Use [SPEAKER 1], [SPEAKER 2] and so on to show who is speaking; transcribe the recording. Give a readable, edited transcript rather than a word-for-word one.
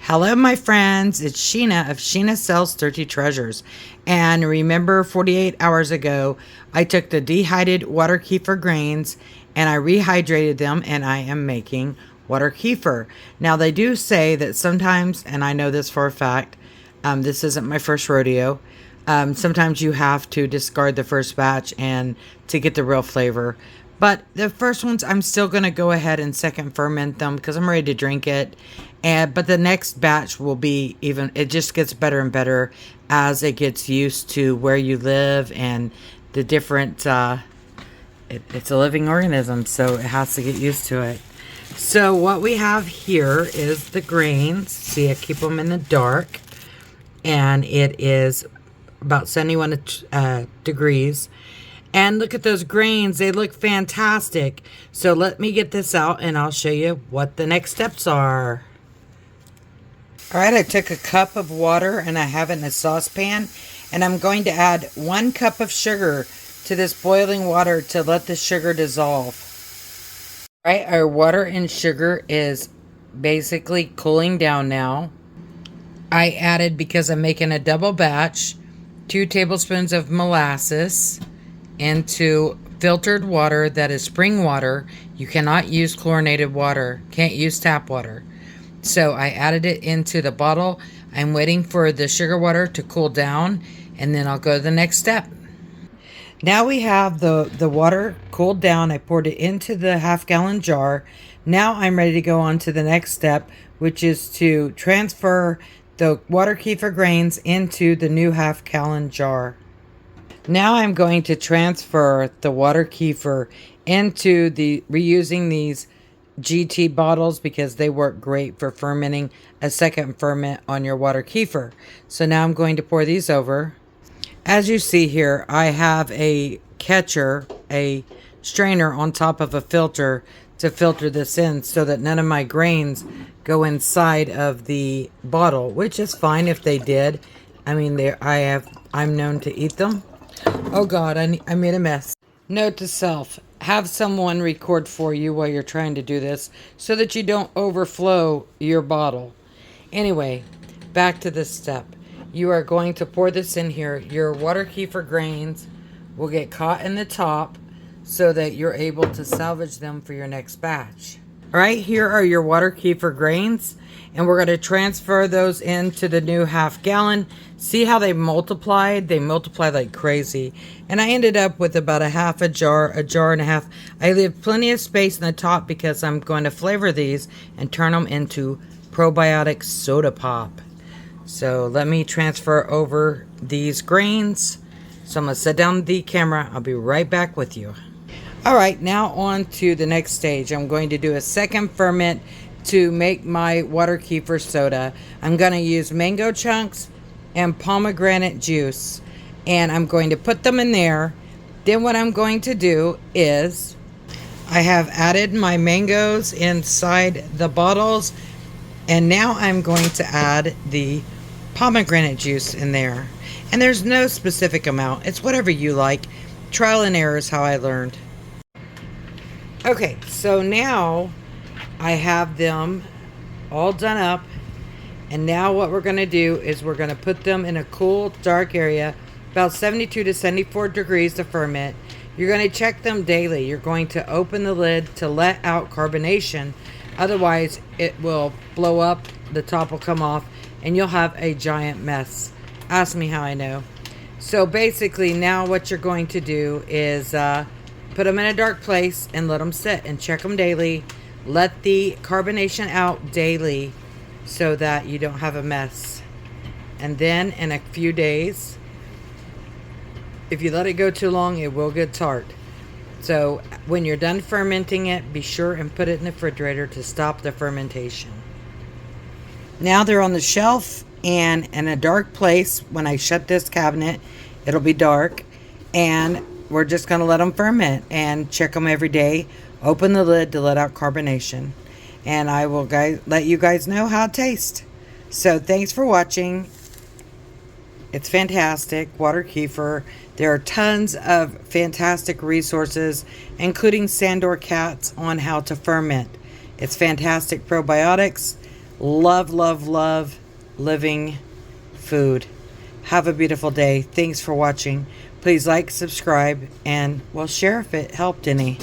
[SPEAKER 1] Hello, my friends. It's Sheena of Sheena Sells Dirty Treasures. And remember, 48 hours ago, I took the dehydrated water kefir grains and I rehydrated them, and I am making water kefir. Now, they do say that sometimes, and I know this for a fact, this isn't my first rodeo. Sometimes you have to discard the first batch and to get the real flavor. But the first ones, I'm still going to go ahead and second ferment them because I'm ready to drink it. But the next batch will be even, it just gets better and better as it gets used to where you live and the different, it's a living organism, so it has to get used to it. So what we have here is the grains. See, I keep them in the dark. And it is about 71 degrees. And look at those grains. They look fantastic. So let me get this out and I'll show you what the next steps are. All right, I took a cup of water and I have it in a saucepan. And I'm going to add 1 cup of sugar to this boiling water to let the sugar dissolve. All right, our water and sugar is basically cooling down now. I added, because I'm making a double batch, 2 tablespoons of molasses into filtered water that is spring water. You cannot use chlorinated water. Can't use tap water. So I added it into the bottle. I'm waiting for the sugar water to cool down, and then I'll go to the next step. Now we have the water cooled down. I poured it into the half-gallon jar. Now I'm ready to go on to the next step, which is to transfer the water kefir grains into the new half-gallon jar. Now I'm going to transfer the water kefir into reusing these GT bottles because they work great for fermenting a second ferment on your water kefir. So now I'm going to pour these over. As you see here, I have a catcher, a strainer on top of a filter to filter this in so that none of my grains go inside of the bottle, which is fine if they did. I mean, I'm known to eat them. Oh God, I made a mess. Note to self, have someone record for you while you're trying to do this so that you don't overflow your bottle. Anyway, back to this step. You are going to pour this in here. Your water kefir grains will get caught in the top so that you're able to salvage them for your next batch. All right, here are your water kefir grains, and we're going to transfer those into the new half-gallon. See how they multiplied? They multiplied like crazy. And I ended up with about a jar and a half. I leave plenty of space in the top because I'm going to flavor these and turn them into probiotic soda pop. So let me transfer over these grains. So I'm going to set down the camera. I'll be right back with you. All right, now on to the next stage. I'm going to do a second ferment to make my water kefir soda. I'm going to use mango chunks and pomegranate juice, and I'm going to put them in there. Then what I'm going to do is I have added my mangoes inside the bottles, and now I'm going to add the pomegranate juice in there. And there's no specific amount. It's whatever you like. Trial and error is how I learned. Okay, so now I have them all done up, and now what we're going to do is we're going to put them in a cool, dark area, about 72 to 74 degrees to ferment. You're going to check them daily. You're going to open the lid to let out carbonation. Otherwise, it will blow up, the top will come off, and you'll have a giant mess. Ask me how I know. So basically, now what you're going to do is put them in a dark place and let them sit and check them daily. Let the carbonation out daily so that you don't have a mess. And then in a few days, if you let it go too long, it will get tart. So when you're done fermenting it, be sure and put it in the refrigerator to stop the fermentation. Now they're on the shelf and in a dark place. When I shut this cabinet, it'll be dark, and we're just going to let them ferment and check them every day. Open the lid to let out carbonation, and I will let you guys know how it tastes. So thanks for watching. It's fantastic, water kefir. There are tons of fantastic resources, including Sandor Cats, on how to ferment. It's fantastic probiotics. Love, love, love living food. Have a beautiful day. Thanks for watching. Please like, subscribe, and well, share if it helped any.